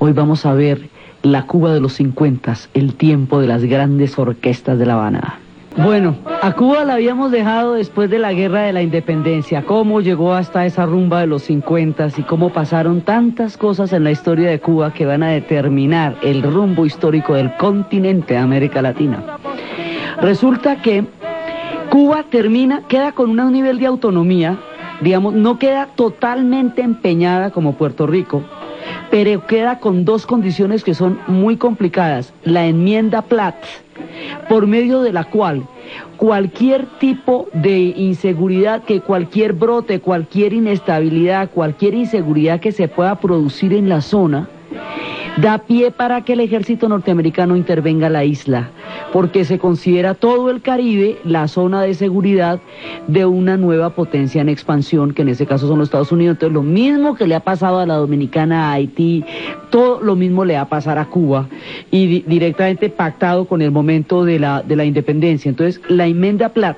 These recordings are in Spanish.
Hoy vamos a ver la Cuba de los 50, el tiempo de las grandes orquestas de La Habana. Bueno, a Cuba la habíamos dejado después de la Guerra de la Independencia, cómo llegó hasta esa rumba de los 50 y cómo pasaron tantas cosas en la historia de Cuba que van a determinar el rumbo histórico del continente de América Latina. Resulta que Cuba queda con un nivel de autonomía, digamos, no queda totalmente empeñada como Puerto Rico, pero queda con dos condiciones que son muy complicadas. La enmienda Platt, por medio de la cual cualquier tipo de inseguridad, que cualquier brote, cualquier inestabilidad, cualquier inseguridad que se pueda producir en la zona, da pie para que el ejército norteamericano intervenga en la isla, porque se considera todo el Caribe la zona de seguridad de una nueva potencia en expansión, que en ese caso son los Estados Unidos. Entonces, lo mismo que le ha pasado a la Dominicana, a Haití, todo lo mismo le va a pasar a Cuba, y directamente pactado con el momento de la independencia. Entonces, la enmienda Platt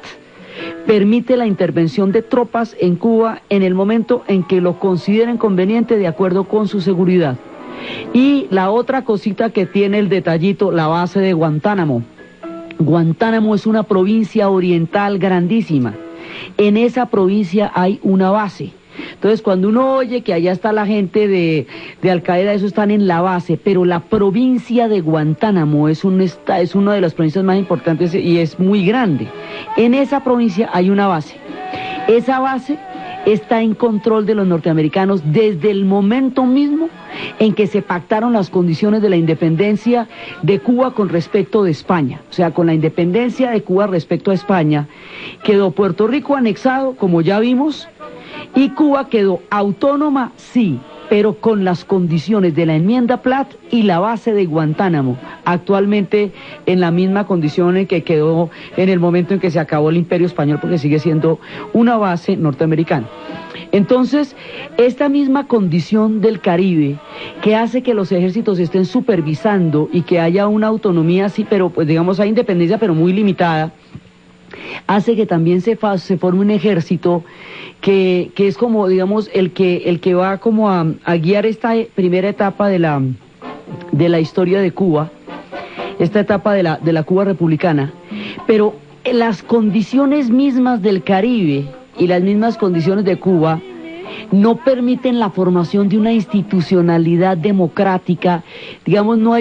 permite la intervención de tropas en Cuba en el momento en que lo consideren conveniente de acuerdo con su seguridad. Y la otra cosita que tiene el detallito, la base de Guantánamo. Guantánamo es una provincia oriental grandísima. En esa provincia hay una base. Entonces, cuando uno oye que allá está la gente de Al Qaeda, eso están en la base, pero la provincia de Guantánamo es una de las provincias más importantes y es muy grande. En esa provincia hay una base. Esa base está en control de los norteamericanos desde el momento mismo en que se pactaron las condiciones de la independencia de Cuba con respecto de España. O sea, con la independencia de Cuba respecto a España, quedó Puerto Rico anexado, como ya vimos, y Cuba quedó autónoma, sí, pero con las condiciones de la enmienda Platt y la base de Guantánamo, actualmente en la misma condición en que quedó en el momento en que se acabó el Imperio Español, porque sigue siendo una base norteamericana. Entonces, esta misma condición del Caribe, que hace que los ejércitos estén supervisando y que haya una autonomía, sí, pero pues digamos hay independencia, pero muy limitada, hace que también se forme un ejército que es como, digamos, el que va como a guiar esta primera etapa de la historia de Cuba, esta etapa de la Cuba republicana. Pero las condiciones mismas del Caribe y las mismas condiciones de Cuba no permiten la formación de una institucionalidad democrática, digamos, no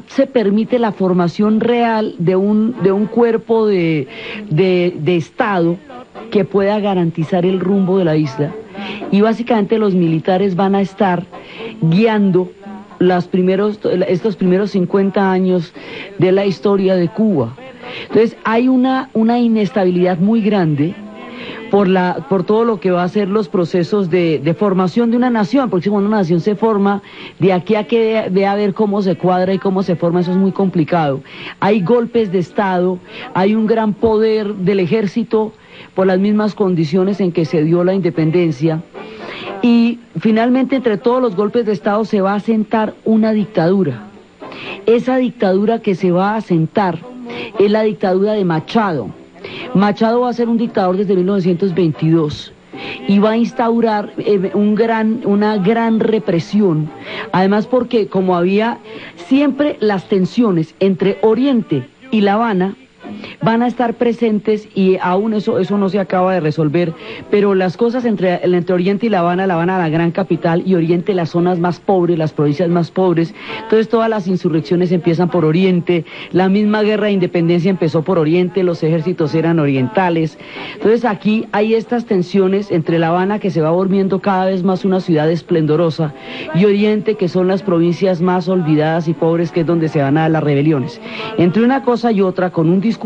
se permite la formación real de un cuerpo de Estado que pueda garantizar el rumbo de la isla, y básicamente los militares van a estar guiando estos primeros 50 años de la historia de Cuba. Entonces hay una inestabilidad muy grande por todo lo que va a ser los procesos de formación de una nación, porque cuando una nación se forma, de aquí a que vea a ver cómo se cuadra y cómo se forma, eso es muy complicado. Hay golpes de Estado, hay un gran poder del ejército por las mismas condiciones en que se dio la independencia, y finalmente entre todos los golpes de Estado se va a asentar una dictadura. Esa dictadura que se va a asentar es la dictadura de Machado. Machado va a ser un dictador desde 1922 y va a instaurar una gran represión, además porque como había siempre las tensiones entre Oriente y La Habana, van a estar presentes, y aún eso no se acaba de resolver, pero las cosas entre Oriente y La Habana, la gran capital, y Oriente las zonas más pobres, las provincias más pobres. Entonces todas las insurrecciones empiezan por Oriente, la misma guerra de independencia empezó por Oriente, los ejércitos eran orientales. Entonces aquí hay estas tensiones entre La Habana, que se va volviendo cada vez más una ciudad esplendorosa, y Oriente, que son las provincias más olvidadas y pobres, que es donde se van a dar las rebeliones. Entre una cosa y otra, con un discurso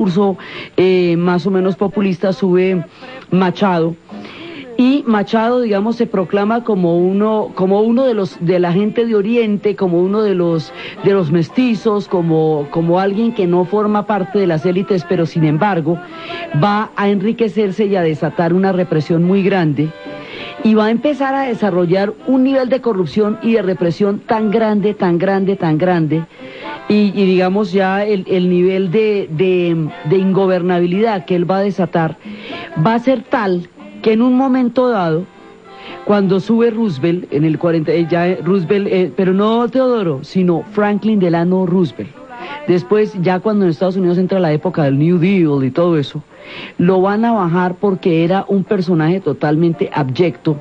más o menos populista, sube Machado, y Machado, digamos, se proclama como uno de la gente de Oriente, como uno de los mestizos, como alguien que no forma parte de las élites, pero sin embargo va a enriquecerse y a desatar una represión muy grande, y va a empezar a desarrollar un nivel de corrupción y de represión tan grande, y digamos ya el nivel de ingobernabilidad que él va a desatar va a ser tal que en un momento dado cuando sube Roosevelt, en el 40, ya Roosevelt, pero no Teodoro, sino Franklin Delano Roosevelt. Después, ya cuando en Estados Unidos entra la época del New Deal y todo eso, lo van a bajar porque era un personaje totalmente abyecto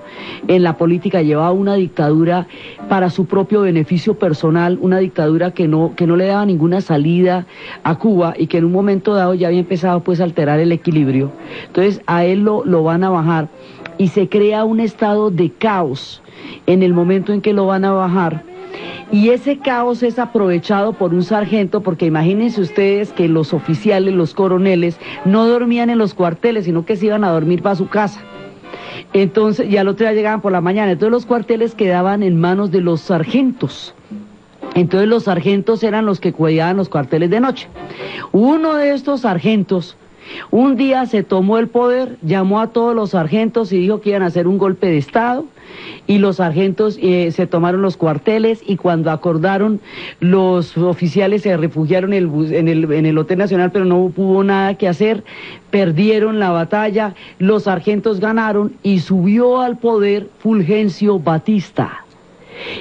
en la política, llevaba una dictadura para su propio beneficio personal, una dictadura que no le daba ninguna salida a Cuba y que en un momento dado ya había empezado pues a alterar el equilibrio. Entonces a él lo van a bajar y se crea un estado de caos en el momento en que lo van a bajar. Y ese caos es aprovechado por un sargento, porque imagínense ustedes que los oficiales, los coroneles, no dormían en los cuarteles, sino que se iban a dormir para su casa. Entonces, y al otro día llegaban por la mañana. Entonces los cuarteles quedaban en manos de los sargentos. Entonces los sargentos eran los que cuidaban los cuarteles de noche. Uno de estos sargentos un día se tomó el poder, llamó a todos los sargentos y dijo que iban a hacer un golpe de Estado, y los sargentos se tomaron los cuarteles, y cuando acordaron, los oficiales se refugiaron en el Hotel Nacional, pero no hubo nada que hacer, perdieron la batalla, los sargentos ganaron y subió al poder Fulgencio Batista.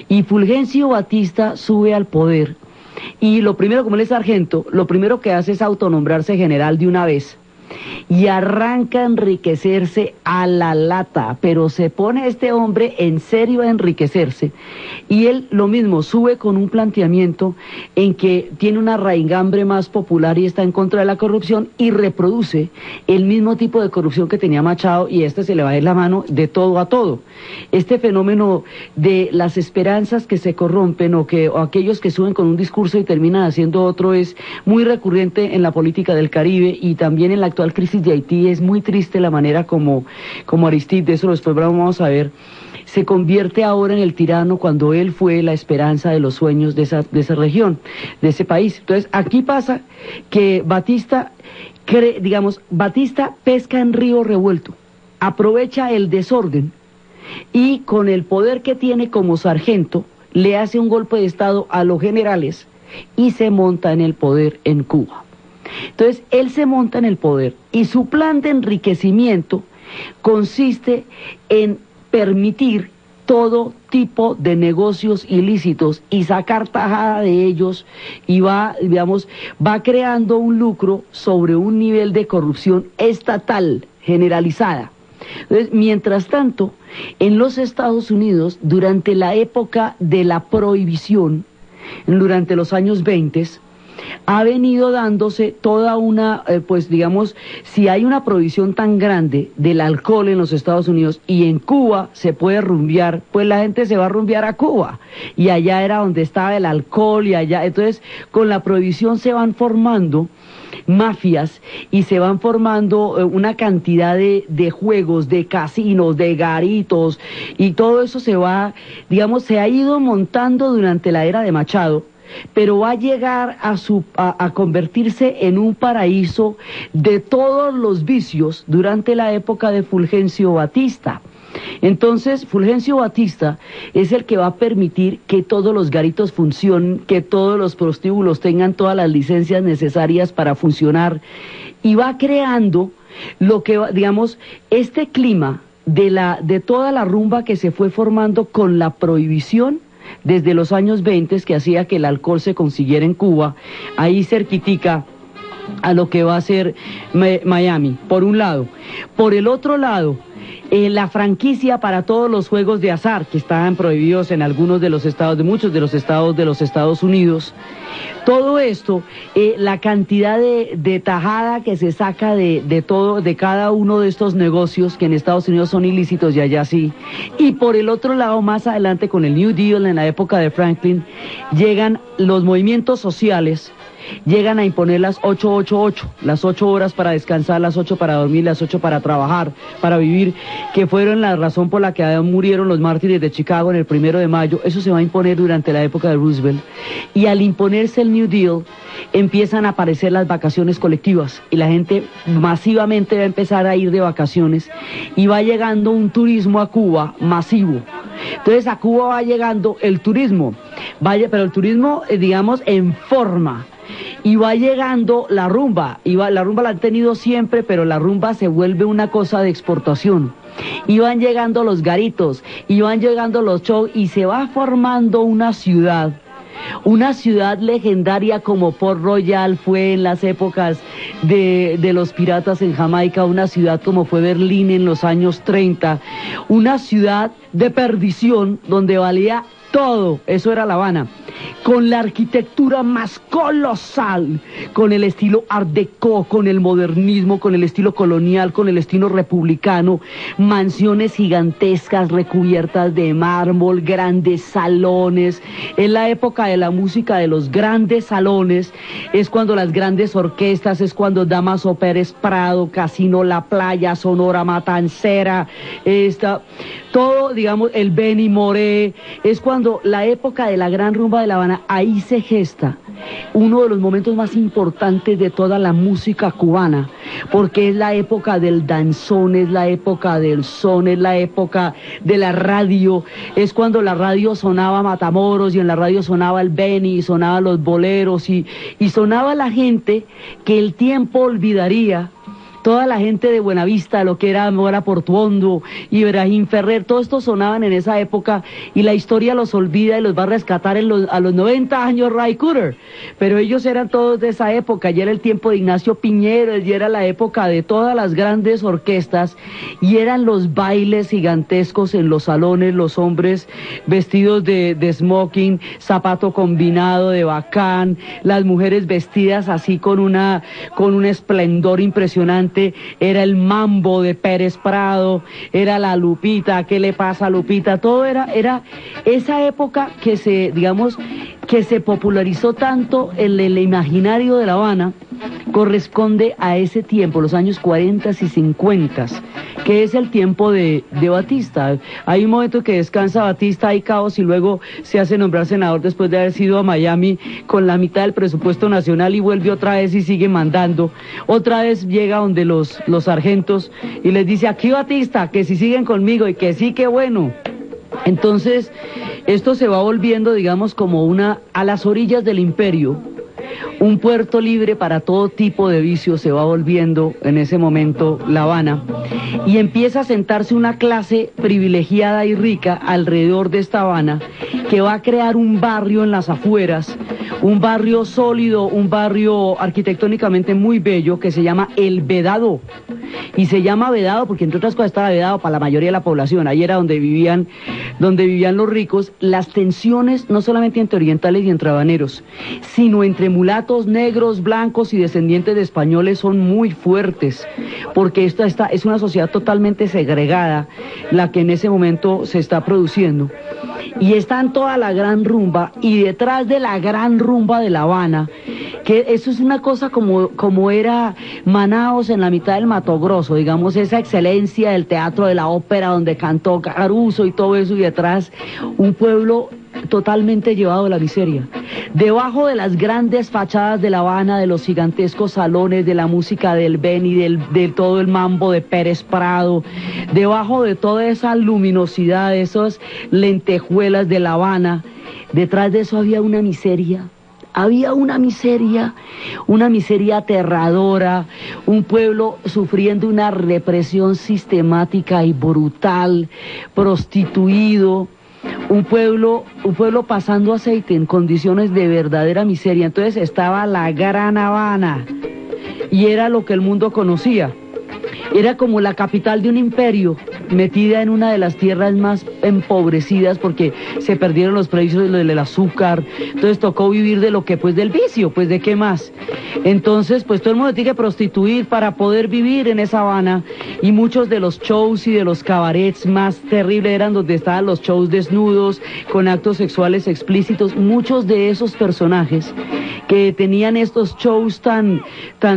Y Fulgencio Batista sube al poder y lo primero, como él es sargento, lo primero que hace es autonombrarse general de una vez y arranca a enriquecerse a la lata, pero se pone este hombre en serio a enriquecerse, y él lo mismo sube con un planteamiento en que tiene una raigambre más popular y está en contra de la corrupción y reproduce el mismo tipo de corrupción que tenía Machado, y se le va a ir la mano de todo a todo. Este fenómeno de las esperanzas que se corrompen o aquellos que suben con un discurso y terminan haciendo otro es muy recurrente en la política del Caribe y también en la actual crisis de Haití. Es muy triste la manera como Aristide, de eso después vamos a ver, se convierte ahora en el tirano cuando él fue la esperanza de los sueños de esa región, de ese país. Entonces aquí pasa que Batista pesca en río revuelto, aprovecha el desorden y con el poder que tiene como sargento le hace un golpe de Estado a los generales y se monta en el poder en Cuba. Entonces él se monta en el poder y su plan de enriquecimiento consiste en permitir todo tipo de negocios ilícitos y sacar tajada de ellos, y va creando un lucro sobre un nivel de corrupción estatal generalizada. Entonces, mientras tanto, en los Estados Unidos, durante la época de la prohibición, durante los años 20, ha venido dándose toda una, si hay una prohibición tan grande del alcohol en los Estados Unidos y en Cuba se puede rumbear, pues la gente se va a rumbear a Cuba, y allá era donde estaba el alcohol, y allá, entonces con la prohibición se van formando mafias y se van formando una cantidad de juegos, de casinos, de garitos, y todo eso se ha ido montando durante la era de Machado, pero va a llegar a convertirse en un paraíso de todos los vicios durante la época de Fulgencio Batista. Entonces, Fulgencio Batista es el que va a permitir que todos los garitos funcionen, que todos los prostíbulos tengan todas las licencias necesarias para funcionar, y va creando lo que, este clima de toda la rumba que se fue formando con la prohibición desde los años 20, que hacía que el alcohol se consiguiera en Cuba, ahí cerquitica a lo que va a ser Miami, por un lado. Por el otro lado, la franquicia para todos los juegos de azar que estaban prohibidos en algunos de los estados, de muchos de los Estados Unidos. Todo esto, la cantidad de tajada que se saca de cada uno de estos negocios que en Estados Unidos son ilícitos y allá sí. Y por el otro lado, más adelante con el New Deal en la época de Franklin, llegan los movimientos sociales, llegan a imponer las 8-8-8, las 8 horas para descansar, las 8 para dormir, las 8 para trabajar, para vivir, que fueron la razón por la que murieron los mártires de Chicago en el 1 de mayo. Eso se va a imponer durante la época de Roosevelt, y al imponerse el New Deal empiezan a aparecer las vacaciones colectivas y la gente masivamente va a empezar a ir de vacaciones, y va llegando un turismo a Cuba masivo. Entonces a Cuba va llegando el turismo, pero el turismo en forma. y va llegando la rumba, la rumba la han tenido siempre, pero la rumba se vuelve una cosa de exportación. Iban llegando los garitos, iban llegando los shows y se va formando una ciudad legendaria como Port Royal fue en las épocas de los piratas en Jamaica, una ciudad como fue Berlín en los años 30, una ciudad de perdición donde valía todo, eso era La Habana, con la arquitectura más colosal, con el estilo Art Deco, con el modernismo, con el estilo colonial, con el estilo republicano, mansiones gigantescas recubiertas de mármol, grandes salones. Es la época de la música de los grandes salones, es cuando las grandes orquestas, es cuando Damaso Pérez Prado, Casino La Playa, Sonora Matancera, todo, digamos, el Benny Moré, es cuando la época de la gran rumba de La Habana, ahí se gesta uno de los momentos más importantes de toda la música cubana, porque es la época del danzón, es la época del son, es la época de la radio, es cuando la radio sonaba Matamoros y en la radio sonaba el Benny y sonaban los boleros y sonaba la gente que el tiempo olvidaría. Toda la gente de Buenavista, lo que era Mora Portuondo, Ibrahim Ferrer, todo esto sonaban en esa época y la historia los olvida y los va a rescatar a los 90 años Ray Cooder. Pero ellos eran todos de esa época, ya era el tiempo de Ignacio Piñero, ya era la época de todas las grandes orquestas y eran los bailes gigantescos en los salones, los hombres vestidos de smoking, zapato combinado de bacán, las mujeres vestidas así con un esplendor impresionante. Era el mambo de Pérez Prado, era la Lupita, ¿qué le pasa a Lupita? Todo era esa época que se popularizó tanto en el imaginario de La Habana, corresponde a ese tiempo, los años 40 y 50, que es el tiempo de Batista. Hay un momento que descansa Batista, hay caos y luego se hace nombrar senador después de haber sido a Miami con la mitad del presupuesto nacional y vuelve otra vez y sigue mandando. Otra vez llega donde los sargentos y les dice, aquí Batista, que si siguen conmigo y que sí, que bueno. Entonces, esto se va volviendo, digamos, como a las orillas del imperio, un puerto libre para todo tipo de vicios, se va volviendo en ese momento La Habana, y empieza a sentarse una clase privilegiada y rica alrededor de esta Habana, que va a crear un barrio en las afueras, un barrio sólido, un barrio arquitectónicamente muy bello, que se llama El Vedado. Y se llama Vedado porque entre otras cosas estaba vedado para la mayoría de la población. Ahí era donde vivían los ricos. Las tensiones no solamente entre orientales y entre habaneros, sino entre mulatos, negros, blancos y descendientes de españoles son muy fuertes, porque esta es una sociedad totalmente segregada la que en ese momento se está produciendo. Y está en toda la gran rumba, y detrás de la gran rumba de La Habana, que eso es una cosa como era Manaos en la mitad del Mato Grosso, digamos, esa excelencia del teatro, de la ópera donde cantó Caruso y todo eso, y detrás un pueblo totalmente llevado a la miseria. Debajo de las grandes fachadas de La Habana, de los gigantescos salones, de la música del Benny, de todo el mambo de Pérez Prado, debajo de toda esa luminosidad, de esas lentejuelas de La Habana, detrás de eso había una miseria. Había una miseria aterradora, un pueblo sufriendo una represión sistemática y brutal, prostituido, un pueblo pasando aceite en condiciones de verdadera miseria. Entonces estaba la Gran Habana y era lo que el mundo conocía. Era como la capital de un imperio, metida en una de las tierras más empobrecidas porque se perdieron los precios del azúcar, entonces tocó vivir de lo que, pues del vicio, pues de qué más. Entonces, pues todo el mundo tiene que prostituir para poder vivir en esa Habana, y muchos de los shows y de los cabarets más terribles eran donde estaban los shows desnudos, con actos sexuales explícitos. Muchos de esos personajes que tenían estos shows tan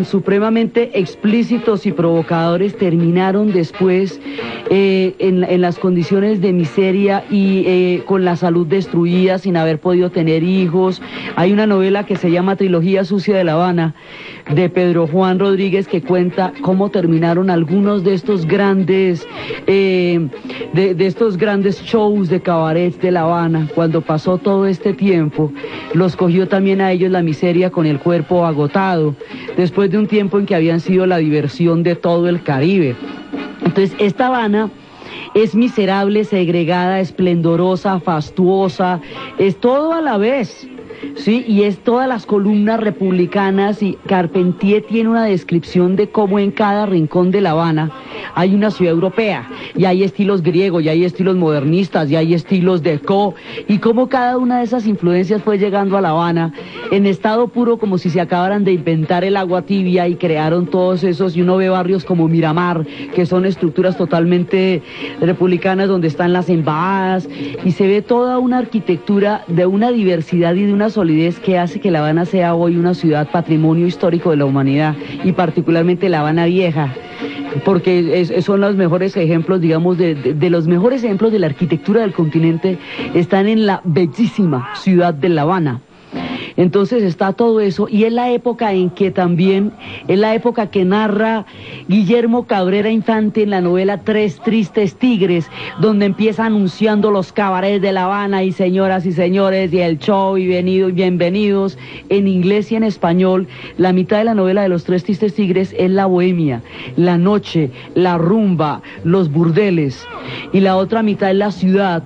supremamente explícitos y provocadores terminaron después en las condiciones de miseria y con la salud destruida, sin haber podido tener hijos. Hay una novela que se llama Trilogía Sucia de La Habana, de Pedro Juan Rodríguez, que cuenta cómo terminaron algunos de estos grandes de estos grandes shows de cabarets de La Habana. Cuando pasó todo este tiempo, los cogió también a ellos la miseria con el cuerpo agotado, después de un tiempo en que habían sido la diversión de todo el Caribe. Entonces, esta Habana es miserable, segregada, esplendorosa, fastuosa, es todo a la vez. Sí, y es todas las columnas republicanas, y Carpentier tiene una descripción de cómo en cada rincón de La Habana hay una ciudad europea, y hay estilos griegos, y hay estilos modernistas, y hay estilos deco, y cómo cada una de esas influencias fue llegando a La Habana en estado puro, como si se acabaran de inventar el agua tibia, y crearon todos esos, y uno ve barrios como Miramar, que son estructuras totalmente republicanas, donde están las embajadas, y se ve toda una arquitectura de una diversidad y de una solidez que hace que La Habana sea hoy una ciudad patrimonio histórico de la humanidad, y particularmente La Habana Vieja, porque son los mejores ejemplos, digamos, de los mejores ejemplos de la arquitectura del continente, están en la bellísima ciudad de La Habana. Entonces está todo eso, y es la época en que también, es la época que narra Guillermo Cabrera Infante en la novela Tres Tristes Tigres, donde empieza anunciando los cabarets de La Habana, y señoras y señores, y el show, y bienvenidos, en inglés y en español. La mitad de la novela de los Tres Tristes Tigres es la bohemia, la noche, la rumba, los burdeles, y la otra mitad es la ciudad,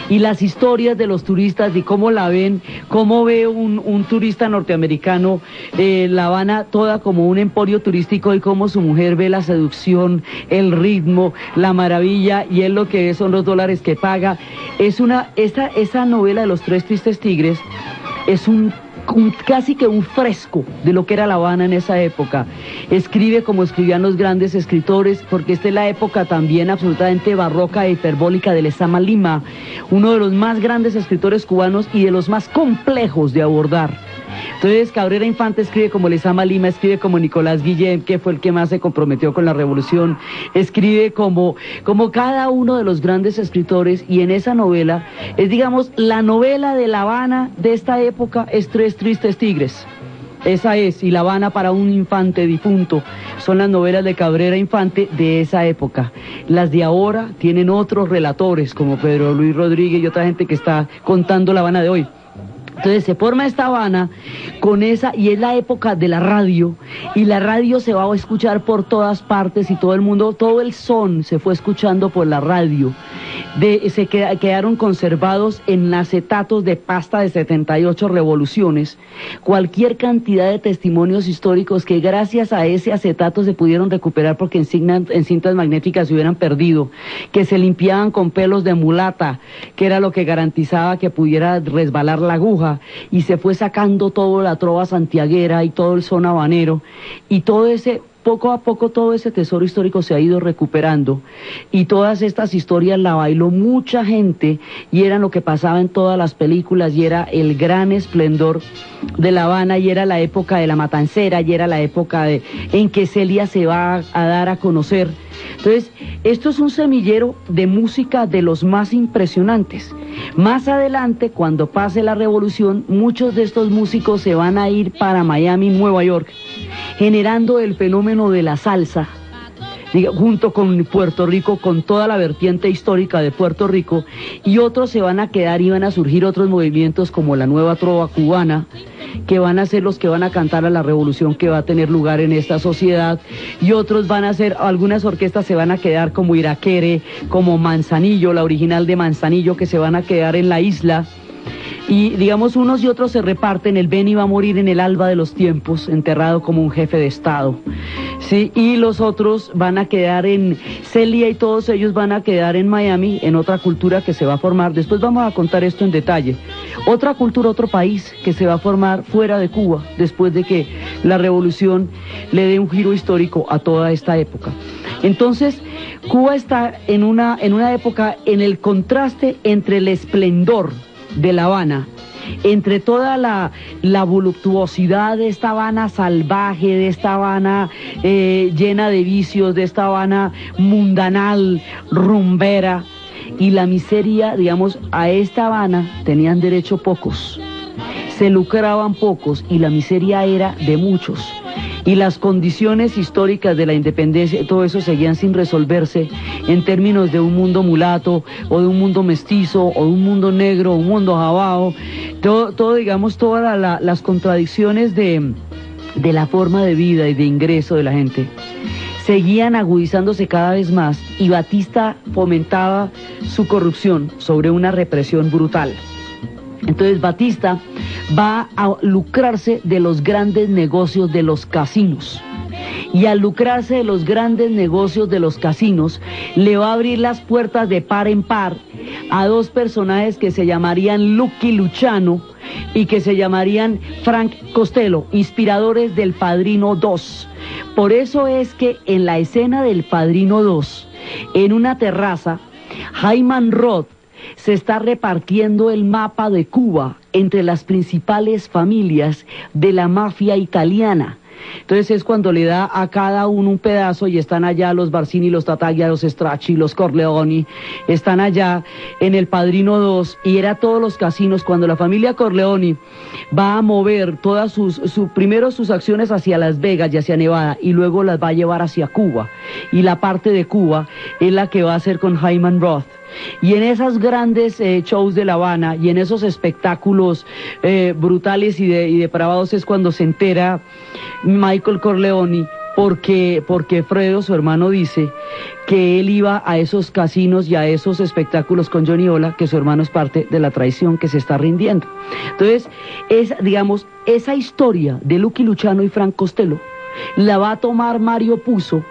y las historias de los turistas, y cómo la ven, cómo ve un turista norteamericano La Habana toda como un emporio turístico, y cómo su mujer ve la seducción, el ritmo, la maravilla, y él lo que ve son los dólares que paga. Esa novela de los Tres Tristes Tigres es casi que un fresco de lo que era La Habana en esa época. Escribe como escribían los grandes escritores, porque esta es la época también absolutamente barroca e hiperbólica de Lezama Lima, uno de los más grandes escritores cubanos y de los más complejos de abordar. Entonces Cabrera Infante escribe como Lezama Lima, escribe como Nicolás Guillén, que fue el que más se comprometió con la revolución, escribe como cada uno de los grandes escritores, y en esa novela es, digamos, la novela de La Habana de esta época es Tres Tristes Tigres. Esa es, y La Habana para un infante difunto, son las novelas de Cabrera Infante de esa época. Las de ahora tienen otros relatores, como Pedro Luis Rodríguez y otra gente que está contando La Habana de hoy. Entonces se forma esta Habana con esa, y es la época de la radio, y la radio se va a escuchar por todas partes, y todo el mundo, todo el son se fue escuchando por la radio. Quedaron conservados en acetatos de pasta de 78 revoluciones, cualquier cantidad de testimonios históricos que gracias a ese acetato se pudieron recuperar, porque en cintas magnéticas se hubieran perdido, que se limpiaban con pelos de mulata, que era lo que garantizaba que pudiera resbalar la aguja, y se fue sacando toda la trova santiaguera y todo el son habanero, y todo ese, poco a poco todo ese tesoro histórico se ha ido recuperando, y todas estas historias la bailó mucha gente, y era lo que pasaba en todas las películas, y era el gran esplendor de La Habana, y era la época de la matancera, y era la época en que Celia se va a dar a conocer. Entonces, esto es un semillero de música de los más impresionantes. Más adelante, cuando pase la revolución, muchos de estos músicos se van a ir para Miami, Nueva York, generando el fenómeno de la salsa, junto con Puerto Rico, con toda la vertiente histórica de Puerto Rico, y otros se van a quedar, y van a surgir otros movimientos como la nueva trova cubana, que van a ser los que van a cantar a la revolución que va a tener lugar en esta sociedad, y otros van a ser, algunas orquestas se van a quedar como Iraquere, como Manzanillo, la original de Manzanillo, que se van a quedar en la isla. Y digamos, unos y otros se reparten. El Beni va a morir en el alba de los tiempos, enterrado como un jefe de Estado, ¿sí? Y los otros van a quedar en Celia, y todos ellos van a quedar en Miami, en otra cultura que se va a formar. Después vamos a contar esto en detalle. Otra cultura, otro país que se va a formar fuera de Cuba, después de que la revolución le dé un giro histórico a toda esta época. Entonces, Cuba está en una época en el contraste entre el esplendor de La Habana entre toda la voluptuosidad de esta Habana salvaje, de esta Habana llena de vicios, de esta Habana mundanal, rumbera, y la miseria, digamos, a esta Habana tenían derecho pocos, se lucraban pocos y la miseria era de muchos. Y las condiciones históricas de la independencia, todo eso seguían sin resolverse en términos de un mundo mulato, o de un mundo mestizo, o de un mundo negro, un mundo jabao, todo digamos, todas las contradicciones de la forma de vida y de ingreso de la gente seguían agudizándose cada vez más, y Batista fomentaba su corrupción sobre una represión brutal. Entonces Batista va a lucrarse de los grandes negocios de los casinos. Y al lucrarse de los grandes negocios de los casinos, le va a abrir las puertas de par en par a dos personajes que se llamarían Lucky Luciano y que se llamarían Frank Costello, inspiradores del Padrino 2. Por eso es que en la escena del Padrino 2, en una terraza, Hyman Roth se está repartiendo el mapa de Cuba entre las principales familias de la mafia italiana. Entonces es cuando le da a cada uno un pedazo, y están allá los Barsini, los Tataglia, los Stracci, los Corleoni, están allá en el Padrino 2, y era todos los casinos. Cuando la familia Corleoni va a mover todas primero sus acciones hacia Las Vegas y hacia Nevada, y luego las va a llevar hacia Cuba, y la parte de Cuba es la que va a hacer con Hyman Roth. Y en esos grandes shows de La Habana y en esos espectáculos brutales y depravados es cuando se entera Michael Corleone, porque Fredo, su hermano, dice que él iba a esos casinos y a esos espectáculos con Johnny Ola, que su hermano es parte de la traición que se está rindiendo. Entonces, digamos, esa historia de Lucky Luciano y Frank Costello la va a tomar Mario Puzo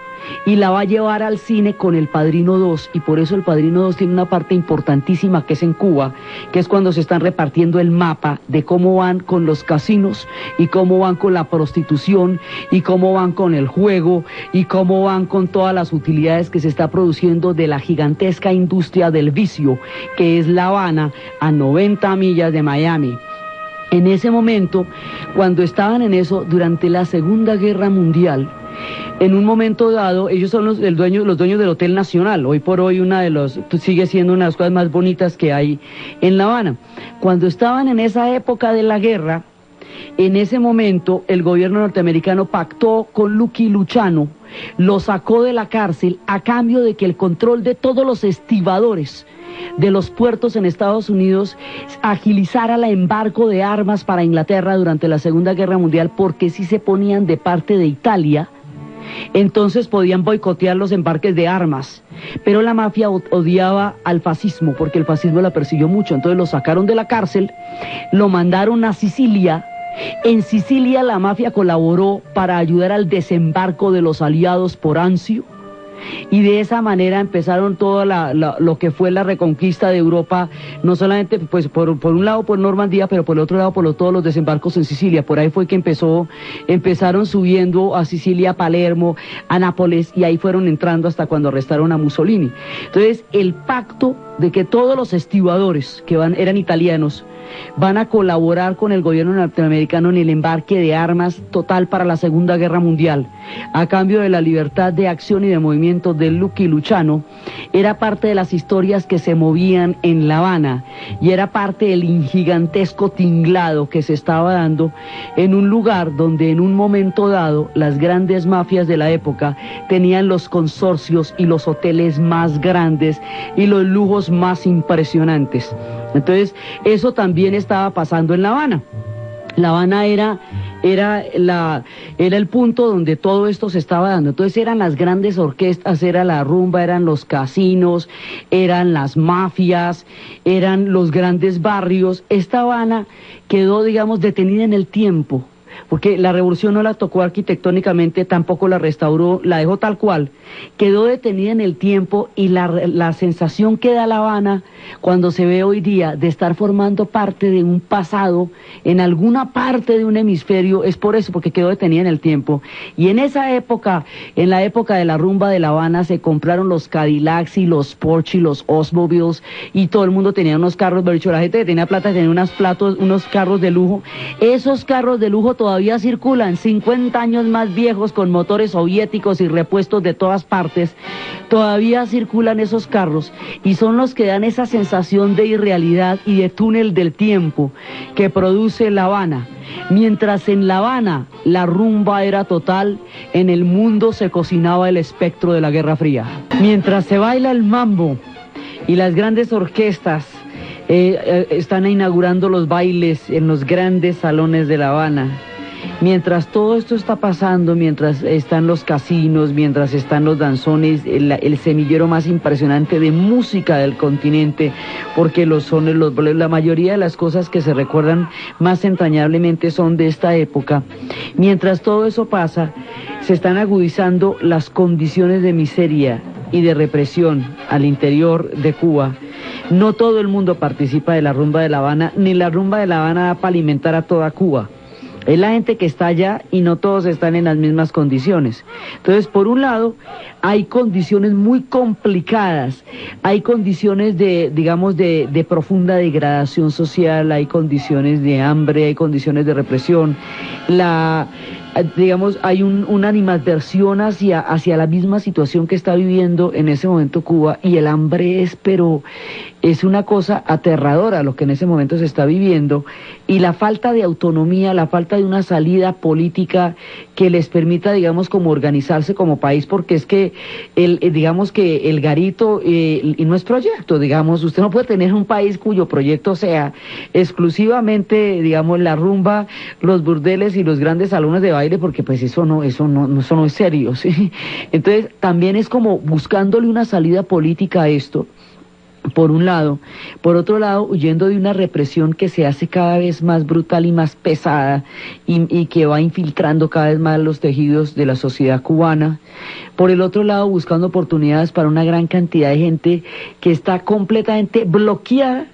y la va a llevar al cine con El Padrino 2, y por eso El Padrino 2 tiene una parte importantísima que es en Cuba, que es cuando se están repartiendo el mapa de cómo van con los casinos, y cómo van con la prostitución, y cómo van con el juego, y cómo van con todas las utilidades que se está produciendo de la gigantesca industria del vicio, que es La Habana, a 90 millas de Miami. En ese momento, cuando estaban en eso, durante la Segunda Guerra Mundial, en un momento dado, ellos son los dueños del Hotel Nacional. Hoy por hoy sigue siendo una de las cosas más bonitas que hay en La Habana. Cuando estaban en esa época de la guerra, en ese momento el gobierno norteamericano pactó con Lucky Luciano, lo sacó de la cárcel a cambio de que el control de todos los estibadores de los puertos en Estados Unidos agilizara el embarco de armas para Inglaterra durante la Segunda Guerra Mundial, porque si se ponían de parte de Italia, entonces podían boicotear los embarques de armas. Pero la mafia odiaba al fascismo, porque el fascismo la persiguió mucho. Entonces lo sacaron de la cárcel, lo mandaron a Sicilia. En Sicilia la mafia colaboró para ayudar al desembarco de los aliados por Anzio, y de esa manera empezaron todo lo que fue la reconquista de Europa, no solamente pues por un lado por Normandía, pero por el otro lado por todos los desembarcos en Sicilia. Por ahí fue que empezaron subiendo a Sicilia, a Palermo, a Nápoles, y ahí fueron entrando hasta cuando arrestaron a Mussolini. Entonces el pacto de que todos los estibadores que eran italianos van a colaborar con el gobierno norteamericano en el embarque de armas total para la Segunda Guerra Mundial, a cambio de la libertad de acción y de movimiento de Lucky Luciano, era parte de las historias que se movían en La Habana, y era parte del gigantesco tinglado que se estaba dando en un lugar donde en un momento dado las grandes mafias de la época tenían los consorcios y los hoteles más grandes y los lujos más impresionantes. Entonces eso también estaba pasando en La Habana. La Habana era el punto donde todo esto se estaba dando. Entonces eran las grandes orquestas, era la rumba, eran los casinos, eran las mafias, eran los grandes barrios. Esta Habana quedó, digamos, detenida en el tiempo, porque la revolución no la tocó arquitectónicamente, tampoco la restauró, la dejó tal cual, quedó detenida en el tiempo, y la sensación que da La Habana cuando se ve hoy día de estar formando parte de un pasado en alguna parte de un hemisferio, es por eso, porque quedó detenida en el tiempo. Y en esa época, en la época de la rumba de La Habana, se compraron los Cadillacs y los Porsche y los Oldsmobiles, y todo el mundo tenía unos carros, de hecho la gente que tenía plata tenía unos carros de lujo. Esos carros de lujo todavía circulan, 50 años más viejos, con motores soviéticos y repuestos de todas partes. Todavía circulan esos carros, y son los que dan esa sensación de irrealidad y de túnel del tiempo que produce La Habana. Mientras en La Habana la rumba era total, en el mundo se cocinaba el espectro de la Guerra Fría. Mientras se baila el mambo y las grandes orquestas están inaugurando los bailes en los grandes salones de La Habana, mientras todo esto está pasando, mientras están los casinos, mientras están los danzones, el semillero más impresionante de música del continente, porque los sones, la mayoría de las cosas que se recuerdan más entrañablemente son de esta época. Mientras todo eso pasa, se están agudizando las condiciones de miseria y de represión al interior de Cuba. No todo el mundo participa de la rumba de La Habana, ni la rumba de La Habana da para alimentar a toda Cuba. Es la gente que está allá, y no todos están en las mismas condiciones. Entonces, por un lado, hay condiciones muy complicadas, hay condiciones de profunda degradación social, hay condiciones de hambre, hay condiciones de represión. Hay una animadversión hacia la misma situación que está viviendo en ese momento Cuba, y el hambre es una cosa aterradora lo que en ese momento se está viviendo, y la falta de autonomía, la falta de una salida política que les permita, como organizarse como país, porque es que el garito y no es proyecto, usted no puede tener un país cuyo proyecto sea exclusivamente, la rumba, los burdeles y los grandes salones de baile, porque pues eso no es serio, ¿sí? Entonces también es como buscándole una salida política a esto, por un lado. Por otro lado, huyendo de una represión que se hace cada vez más brutal y más pesada, y que va infiltrando cada vez más los tejidos de la sociedad cubana. Por el otro lado, buscando oportunidades para una gran cantidad de gente que está completamente bloqueada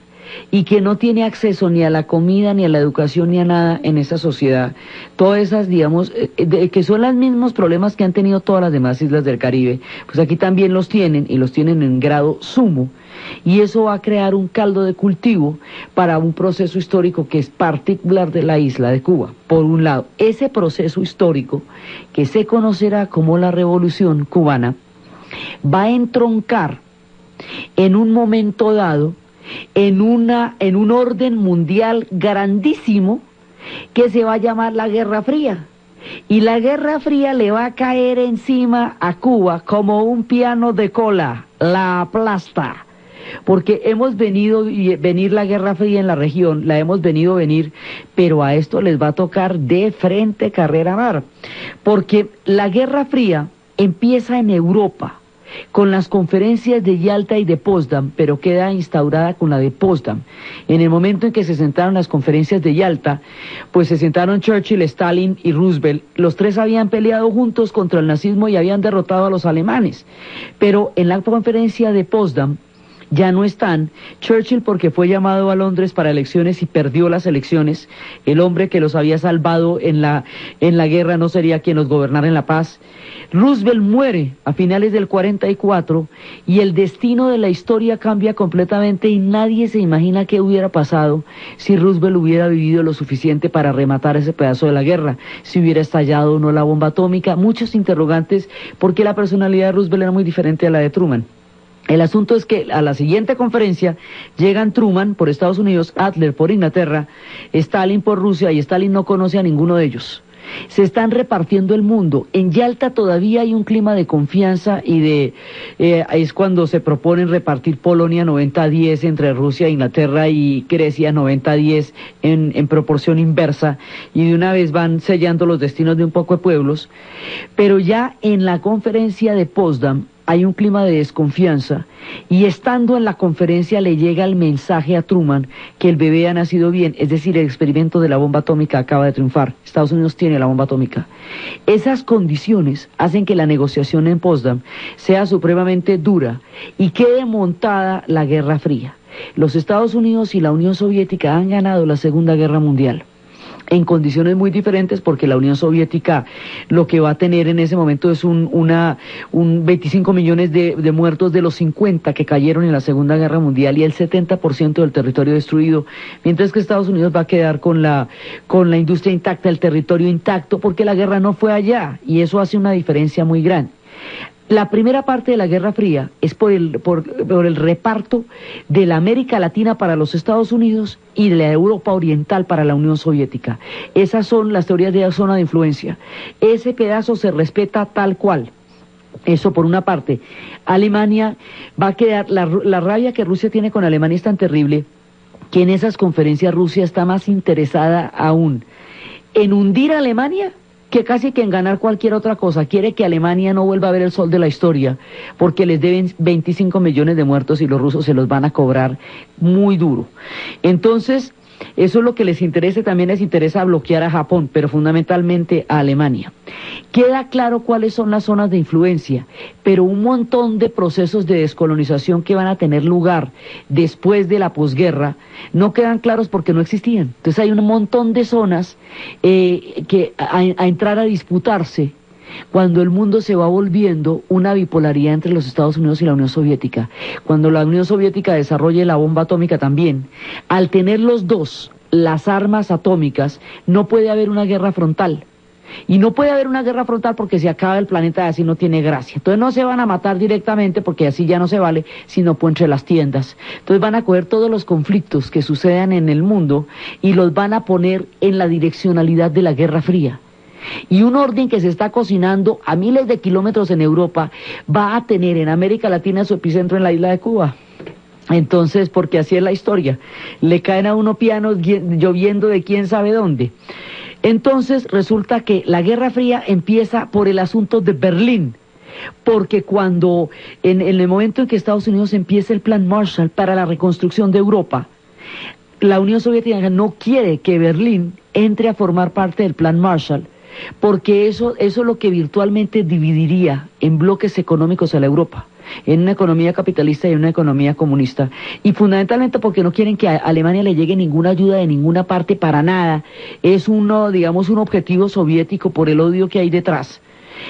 y que no tiene acceso ni a la comida, ni a la educación, ni a nada en esa sociedad. Todas esas, que son los mismos problemas que han tenido todas las demás islas del Caribe, pues aquí también los tienen, y los tienen en grado sumo. Y eso va a crear un caldo de cultivo para un proceso histórico que es particular de la isla de Cuba. Por un lado, ese proceso histórico, que se conocerá como la Revolución Cubana, va a entroncar en un momento dado en un orden mundial grandísimo que se va a llamar la Guerra Fría. Y la Guerra Fría le va a caer encima a Cuba como un piano de cola, la aplasta. Porque hemos venir la Guerra Fría en la región, la hemos venir, pero a esto les va a tocar de frente carrera mar. Porque la Guerra Fría empieza en Europa, con las conferencias de Yalta y de Potsdam, pero queda instaurada con la de Potsdam. En el momento en que se sentaron las conferencias de Yalta, pues se sentaron Churchill, Stalin y Roosevelt. Los tres habían peleado juntos contra el nazismo y habían derrotado a los alemanes. Pero en la conferencia de Potsdam ya no están. Churchill, porque fue llamado a Londres para elecciones y perdió las elecciones. El hombre que los había salvado en la guerra no sería quien los gobernara en la paz. Roosevelt muere a finales del 44, y el destino de la historia cambia completamente, y nadie se imagina qué hubiera pasado si Roosevelt hubiera vivido lo suficiente para rematar ese pedazo de la guerra, si hubiera estallado o no la bomba atómica. Muchos interrogantes, porque la personalidad de Roosevelt era muy diferente a la de Truman. El asunto es que a la siguiente conferencia llegan Truman por Estados Unidos, Adler por Inglaterra, Stalin por Rusia, y Stalin no conoce a ninguno de ellos. Se están repartiendo el mundo. En Yalta todavía hay un clima de confianza es cuando se proponen repartir Polonia 90-10 entre Rusia e Inglaterra, y Grecia 90-10 en proporción inversa, y de una vez van sellando los destinos de un poco de pueblos. Pero ya en la conferencia de Potsdam hay un clima de desconfianza, y estando en la conferencia le llega el mensaje a Truman que el bebé ha nacido bien, es decir, el experimento de la bomba atómica acaba de triunfar, Estados Unidos tiene la bomba atómica. Esas condiciones hacen que la negociación en Potsdam sea supremamente dura y quede montada la Guerra Fría. Los Estados Unidos y la Unión Soviética han ganado la Segunda Guerra Mundial en condiciones muy diferentes, porque la Unión Soviética lo que va a tener en ese momento es un 25 millones de muertos de los 50 que cayeron en la Segunda Guerra Mundial y el 70% del territorio destruido, mientras que Estados Unidos va a quedar con la industria intacta, el territorio intacto, porque la guerra no fue allá, y eso hace una diferencia muy grande. La primera parte de la Guerra Fría es por el reparto de la América Latina para los Estados Unidos y de la Europa Oriental para la Unión Soviética. Esas son las teorías de la zona de influencia. Ese pedazo se respeta tal cual. Eso por una parte. Alemania va a quedar, la rabia que Rusia tiene con Alemania es tan terrible que en esas conferencias Rusia está más interesada aún en hundir a Alemania que casi que en ganar cualquier otra cosa. Quiere que Alemania no vuelva a ver el sol de la historia, porque les deben 25 millones de muertos y los rusos se los van a cobrar muy duro. Entonces, eso es lo que les interesa. También les interesa bloquear a Japón, pero fundamentalmente a Alemania. Queda claro cuáles son las zonas de influencia, pero un montón de procesos de descolonización que van a tener lugar después de la posguerra no quedan claros porque no existían. Entonces hay un montón de zonas que a entrar a disputarse cuando el mundo se va volviendo una bipolaridad entre los Estados Unidos y la Unión Soviética. Cuando la Unión Soviética desarrolle la bomba atómica también, al tener los dos las armas atómicas, no puede haber una guerra frontal. Y no puede haber una guerra frontal porque se acaba el planeta y así no tiene gracia. Entonces no se van a matar directamente porque así ya no se vale, sino por entre las tiendas. Entonces van a coger todos los conflictos que sucedan en el mundo y los van a poner en la direccionalidad de la Guerra Fría. Y un orden que se está cocinando a miles de kilómetros en Europa va a tener en América Latina su epicentro en la isla de Cuba. Entonces, porque así es la historia, le caen a uno pianos lloviendo de quién sabe dónde. Entonces resulta que la Guerra Fría empieza por el asunto de Berlín, porque cuando en el momento en que Estados Unidos empieza el Plan Marshall para la reconstrucción de Europa, la Unión Soviética no quiere que Berlín entre a formar parte del Plan Marshall, porque eso es lo que virtualmente dividiría en bloques económicos a la Europa, en una economía capitalista y en una economía comunista, y fundamentalmente porque no quieren que a Alemania le llegue ninguna ayuda de ninguna parte para nada. Es un objetivo soviético por el odio que hay detrás.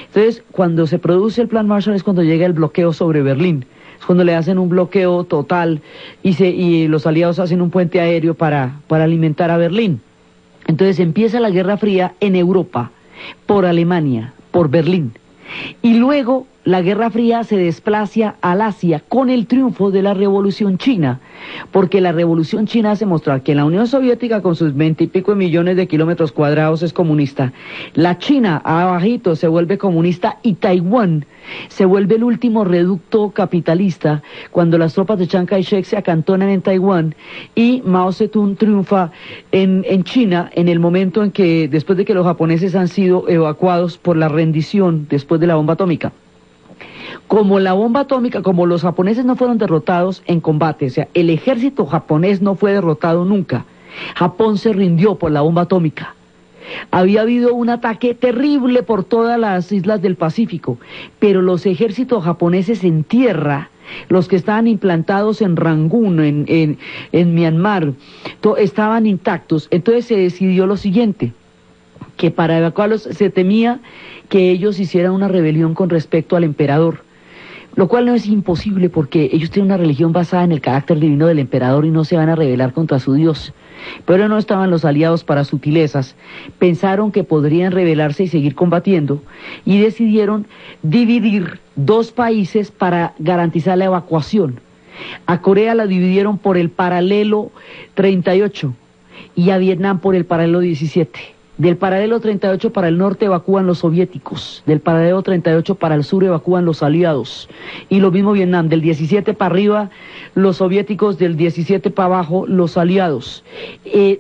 Entonces, cuando se produce el Plan Marshall es cuando llega el bloqueo sobre Berlín, es cuando le hacen un bloqueo total y los aliados hacen un puente aéreo para alimentar a Berlín. Entonces empieza la Guerra Fría en Europa, por Alemania, por Berlín. Y luego la Guerra Fría se desplaza al Asia con el triunfo de la Revolución China, porque la Revolución China hace mostrar que la Unión Soviética con sus 20 y pico millones de kilómetros cuadrados es comunista, la China abajito se vuelve comunista y Taiwán se vuelve el último reducto capitalista cuando las tropas de Chiang Kai-shek se acantonan en Taiwán y Mao Zedong triunfa en China en el momento en que, después de que los japoneses han sido evacuados por la rendición después de la bomba atómica. Como los japoneses no fueron derrotados en combate, o sea, el ejército japonés no fue derrotado nunca. Japón se rindió por la bomba atómica. Había habido un ataque terrible por todas las islas del Pacífico, pero los ejércitos japoneses en tierra, los que estaban implantados en Rangún, en Myanmar, estaban intactos. Entonces se decidió lo siguiente, que para evacuarlos se temía que ellos hicieran una rebelión con respecto al emperador, lo cual no es imposible porque ellos tienen una religión basada en el carácter divino del emperador y no se van a rebelar contra su Dios. Pero no estaban los aliados para sutilezas, pensaron que podrían rebelarse y seguir combatiendo y decidieron dividir dos países para garantizar la evacuación. A Corea la dividieron por el paralelo 38 y a Vietnam por el paralelo 17. Del paralelo 38 para el norte evacúan los soviéticos, del paralelo 38 para el sur evacúan los aliados, y lo mismo Vietnam, del 17 para arriba los soviéticos, del 17 para abajo los aliados.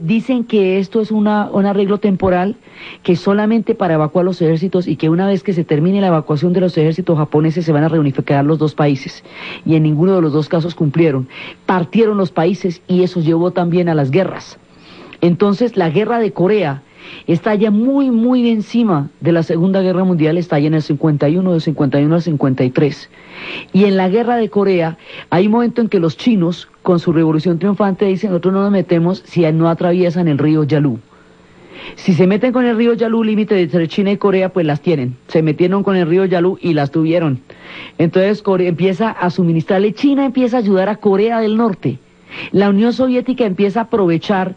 Dicen que esto es un arreglo temporal, que solamente para evacuar los ejércitos, y que una vez que se termine la evacuación de los ejércitos japoneses se van a reunificar los dos países, y en ninguno de los dos casos cumplieron. Partieron los países y eso llevó también a las guerras. Entonces la guerra de Corea estalla muy encima de la Segunda Guerra Mundial, estalla en el 51, del 51 al 53. Y en la guerra de Corea hay un momento en que los chinos, con su revolución triunfante, dicen: nosotros no nos metemos si no atraviesan el río Yalu. Si se meten con el río Yalu, límite entre China y Corea, pues las tienen. Se metieron con el río Yalu y las tuvieron. Entonces Corea empieza a suministrarle, China empieza a ayudar a Corea del Norte. La Unión Soviética empieza a aprovechar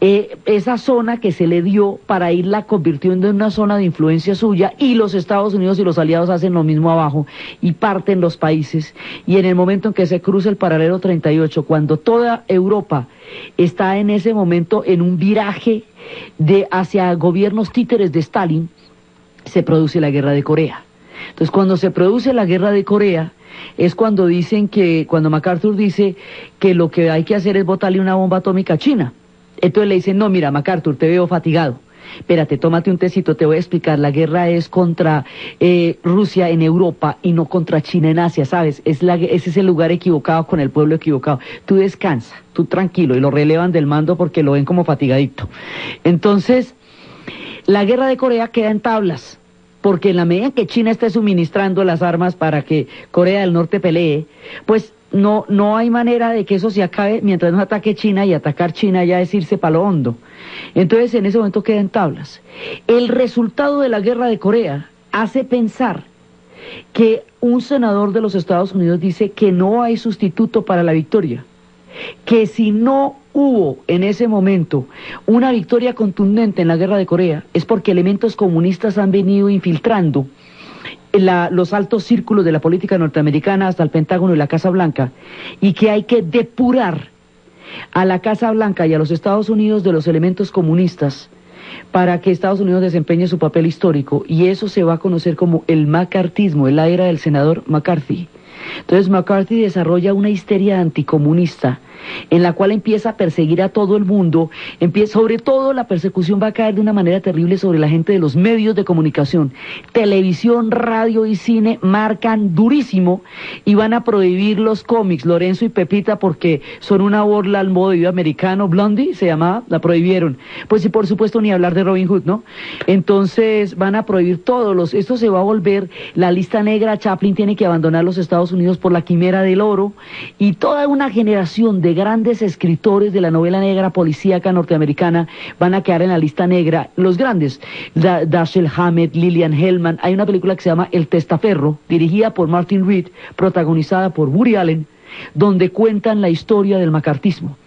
esa zona que se le dio para irla convirtiendo en una zona de influencia suya, y los Estados Unidos y los aliados hacen lo mismo abajo y parten los países. Y en el momento en que se cruza el paralelo 38, cuando toda Europa está en ese momento en un viraje hacia gobiernos títeres de Stalin, se produce la guerra de Corea. Entonces, cuando se produce la guerra de Corea, es cuando cuando MacArthur dice que lo que hay que hacer es botarle una bomba atómica a China. Entonces le dicen: no, mira, MacArthur, te veo fatigado. Espérate, tómate un tecito, te voy a explicar. La guerra es contra Rusia en Europa y no contra China en Asia, ¿sabes? Ese es el lugar equivocado con el pueblo equivocado. Tú descansa, tú tranquilo, y lo relevan del mando porque lo ven como fatigadito. Entonces, la guerra de Corea queda en tablas, porque en la medida en que China esté suministrando las armas para que Corea del Norte pelee, pues no hay manera de que eso se acabe mientras no ataque China, y atacar China ya es irse para lo hondo. Entonces en ese momento queda en tablas. El resultado de la guerra de Corea hace pensar que un senador de los Estados Unidos dice que no hay sustituto para la victoria, que si no hubo en ese momento una victoria contundente en la guerra de Corea es porque elementos comunistas han venido infiltrando los altos círculos de la política norteamericana hasta el Pentágono y la Casa Blanca, y que hay que depurar a la Casa Blanca y a los Estados Unidos de los elementos comunistas para que Estados Unidos desempeñe su papel histórico, y eso se va a conocer como el macartismo, la era del senador McCarthy. Entonces McCarthy desarrolla una histeria anticomunista en la cual empieza a perseguir a todo el mundo, sobre todo la persecución va a caer de una manera terrible sobre la gente de los medios de comunicación. Televisión, radio y cine marcan durísimo y van a prohibir los cómics, Lorenzo y Pepita, porque son una burla al modo de vida americano. Blondie se llamaba, la prohibieron. Pues sí, por supuesto, ni hablar de Robin Hood, ¿no? Entonces van a prohibir esto se va a volver la lista negra. Chaplin tiene que abandonar los Estados Unidos por la quimera del oro, y toda una generación de grandes escritores de la novela negra policíaca norteamericana van a quedar en la lista negra. Los grandes, Dashiell Hammett, Lillian Hellman. Hay una película que se llama El Testaferro, dirigida por Martin Reed, protagonizada por Woody Allen, donde cuentan la historia del macartismo.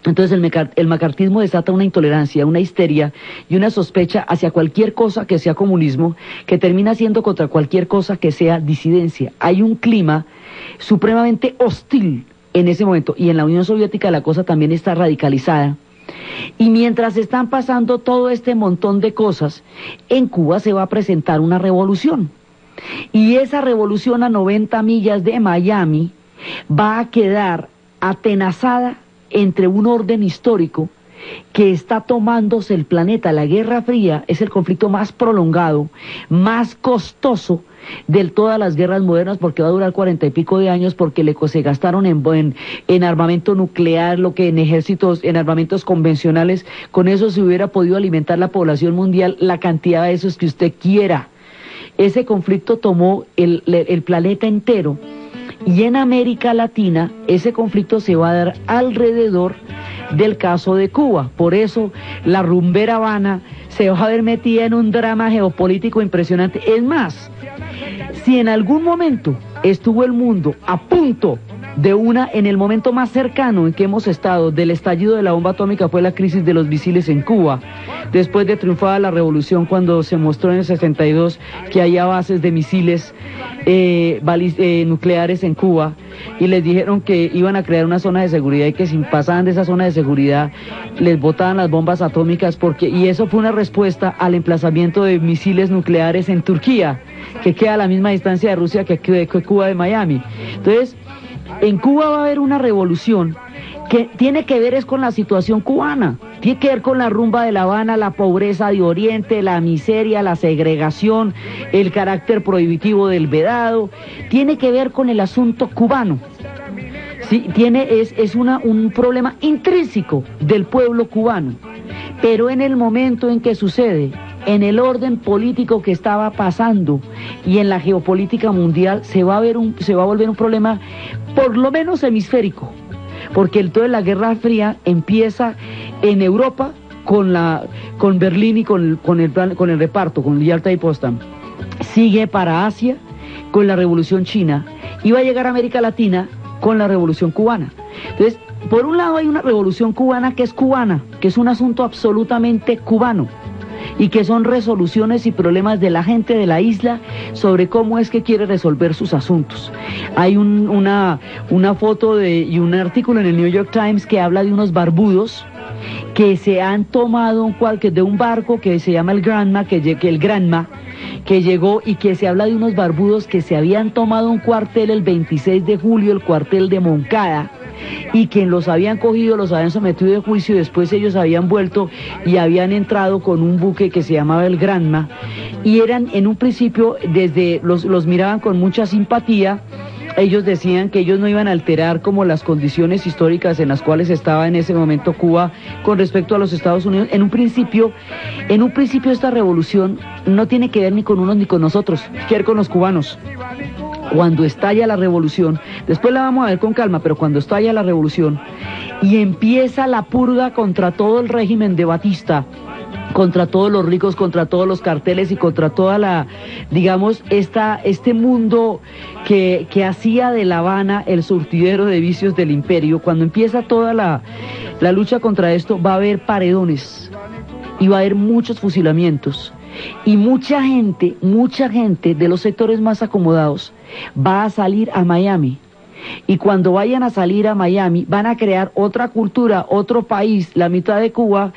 Entonces el macartismo desata una intolerancia, una histeria y una sospecha hacia cualquier cosa que sea comunismo, que termina siendo contra cualquier cosa que sea disidencia. Hay un clima supremamente hostil en ese momento, y en la Unión Soviética la cosa también está radicalizada. Y mientras están pasando todo este montón de cosas, en Cuba se va a presentar una revolución. Y esa revolución a 90 millas de Miami va a quedar atenazada entre un orden histórico que está tomándose el planeta. La Guerra Fría es el conflicto más prolongado, más costoso de todas las guerras modernas, porque va a durar 40 y pico de años, porque se gastaron en armamento nuclear, lo que en ejércitos, en armamentos convencionales. Con eso se hubiera podido alimentar la población mundial, la cantidad de esos que usted quiera. Ese conflicto tomó el planeta entero, y en América Latina ese conflicto se va a dar alrededor del caso de Cuba. Por eso la rumbera Habana se va a ver metida en un drama geopolítico impresionante. Es más, si en algún momento estuvo el mundo a punto en el momento más cercano en que hemos estado del estallido de la bomba atómica fue la crisis de los misiles en Cuba, después de triunfada la revolución, cuando se mostró en el 62 que había bases de misiles nucleares en Cuba, y les dijeron que iban a crear una zona de seguridad y que si pasaban de esa zona de seguridad les botaban las bombas atómicas, y eso fue una respuesta al emplazamiento de misiles nucleares en Turquía, que queda a la misma distancia de Rusia que Cuba de Miami. Entonces, en Cuba va a haber una revolución que tiene que ver es con la situación cubana, tiene que ver con la rumba de La Habana, la pobreza de Oriente, la miseria, la segregación, el carácter prohibitivo del vedado, tiene que ver con el asunto cubano. Sí, es un problema intrínseco del pueblo cubano, pero en el momento en que sucede, en el orden político que estaba pasando y en la geopolítica mundial, se va a volver un problema por lo menos hemisférico, porque toda la Guerra Fría empieza en Europa con Berlín y con el reparto, con Yalta y Potsdam, sigue para Asia con la Revolución China y va a llegar a América Latina con la Revolución Cubana. Entonces, por un lado hay una revolución cubana, que es un asunto absolutamente cubano, y que son resoluciones y problemas de la gente de la isla sobre cómo es que quiere resolver sus asuntos. Hay una foto y un artículo en el New York Times que habla de unos barbudos que se han tomado de un barco que se llama el Granma, que llegó, y que se habla de unos barbudos que se habían tomado un cuartel el 26 de julio, el cuartel de Moncada, y que los habían cogido, los habían sometido de juicio, y después ellos habían vuelto y habían entrado con un buque que se llamaba el Granma, y eran en un principio, los miraban con mucha simpatía. Ellos decían que ellos no iban a alterar como las condiciones históricas en las cuales estaba en ese momento Cuba con respecto a los Estados Unidos. En un principio esta revolución no tiene que ver ni con unos ni con nosotros, tiene que ver con los cubanos. Cuando estalla la revolución, después la vamos a ver con calma, pero cuando estalla la revolución y empieza la purga contra todo el régimen de Batista, contra todos los ricos, contra todos los carteles y contra toda este mundo que hacía de La Habana el surtidero de vicios del imperio, cuando empieza toda la lucha contra esto, va a haber paredones y va a haber muchos fusilamientos. Y mucha gente de los sectores más acomodados va a salir a Miami. Y cuando vayan a salir a Miami, van a crear otra cultura, otro país. La mitad de Cuba,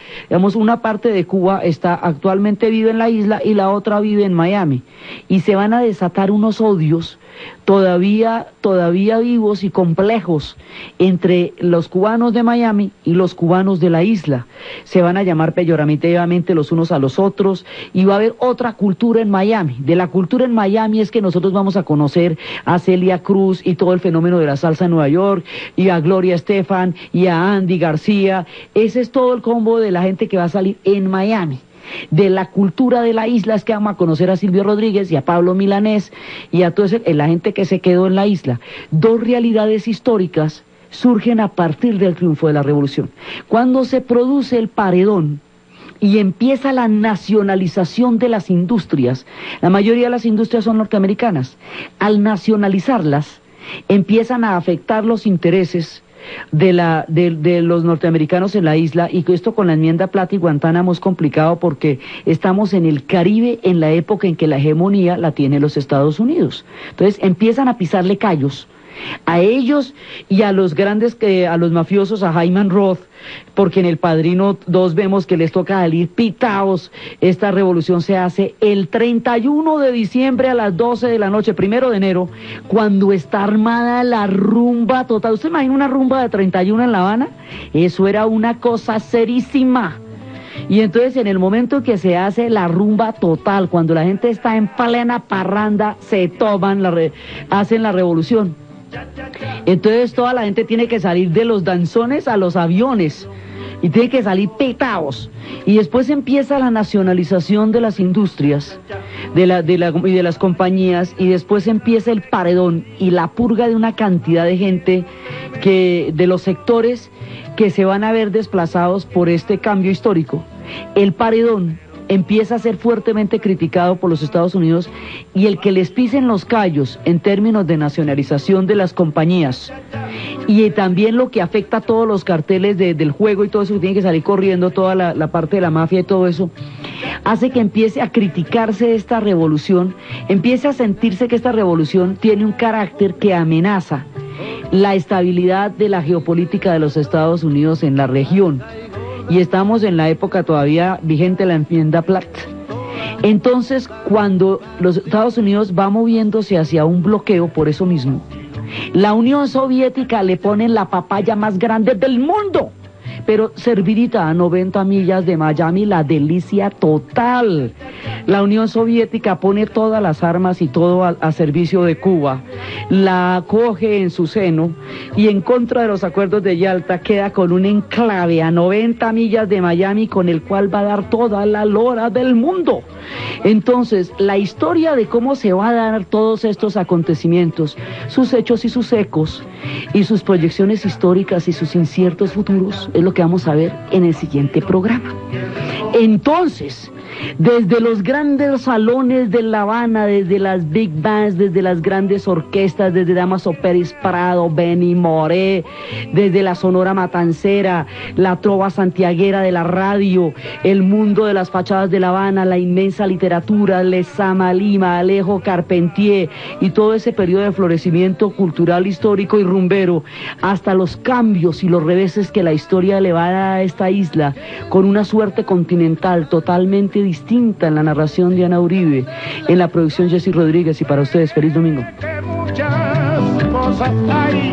una parte de Cuba actualmente vive en la isla y la otra vive en Miami. Y se van a desatar unos odios todavía vivos y complejos entre los cubanos de Miami y los cubanos de la isla. Se van a llamar peyorativamente los unos a los otros, y va a haber otra cultura en Miami. De la cultura en Miami es que nosotros vamos a conocer a Celia Cruz y todo el fenómeno de la salsa en Nueva York, y a Gloria Estefan y a Andy García. Ese es todo el combo de la gente que va a salir en Miami. De la cultura de la isla es que vamos a conocer a Silvio Rodríguez y a Pablo Milanés y a toda la gente que se quedó en la isla. Dos realidades históricas surgen a partir del triunfo de la revolución. Cuando se produce el paredón y empieza la nacionalización de las industrias, la mayoría de las industrias son norteamericanas. Al nacionalizarlas, empiezan a afectar los intereses de los norteamericanos en la isla, y esto con la enmienda Plata y Guantánamo es complicado porque estamos en el Caribe en la época en que la hegemonía la tienen los Estados Unidos. Entonces empiezan a pisarle callos a ellos y a los a los mafiosos, a Hyman Roth, porque en El Padrino 2 vemos que les toca salir pitaos. Esta revolución se hace el 31 de diciembre a las 12 de la noche, 1 de enero, cuando está armada la rumba total. ¿Usted imagina una rumba de 31 en La Habana? Eso era una cosa serísima. Y entonces en el momento que se hace la rumba total, cuando la gente está en plena parranda, se toman, hacen la revolución. Entonces toda la gente tiene que salir de los danzones a los aviones y tiene que salir petados. Y después empieza la nacionalización de las industrias y de las compañías, y después empieza el paredón y la purga de una cantidad de gente de los sectores que se van a ver desplazados por este cambio histórico. El paredón empieza a ser fuertemente criticado por los Estados Unidos, y el que les pisen los callos en términos de nacionalización de las compañías, y también lo que afecta a todos los carteles del juego y todo eso, que tiene que salir corriendo toda la parte de la mafia y todo eso, hace que empiece a criticarse esta revolución, empiece a sentirse que esta revolución tiene un carácter que amenaza la estabilidad de la geopolítica de los Estados Unidos en la región. Y estamos en la época todavía vigente la enmienda Platt. Entonces, cuando los Estados Unidos va moviéndose hacia un bloqueo por eso mismo, la Unión Soviética le pone la papaya más grande del mundo, pero servidita a 90 millas de Miami, la delicia total. La Unión Soviética pone todas las armas y todo a servicio de Cuba, la acoge en su seno, y en contra de los acuerdos de Yalta queda con un enclave a 90 millas de Miami, con el cual va a dar toda la lora del mundo. Entonces, la historia de cómo se va a dar todos estos acontecimientos, sus hechos y sus ecos, y sus proyecciones históricas y sus inciertos futuros, es lo que vamos a ver en el siguiente programa. Entonces, desde los grandes salones de La Habana, desde las big bands, desde las grandes orquestas, desde Damaso Pérez Prado, Benny Moré, desde la Sonora Matancera, la trova santiaguera de la radio, el mundo de las fachadas de La Habana, la inmensa literatura, Lezama Lima, Alejo Carpentier, y todo ese periodo de florecimiento cultural, histórico y rumbero, hasta los cambios y los reveses que la historia le va a dar a esta isla, con una suerte continental totalmente distinta en la narración de Ana Uribe, en la producción Jessy Rodríguez, y para ustedes, feliz domingo. Muchas cosas hay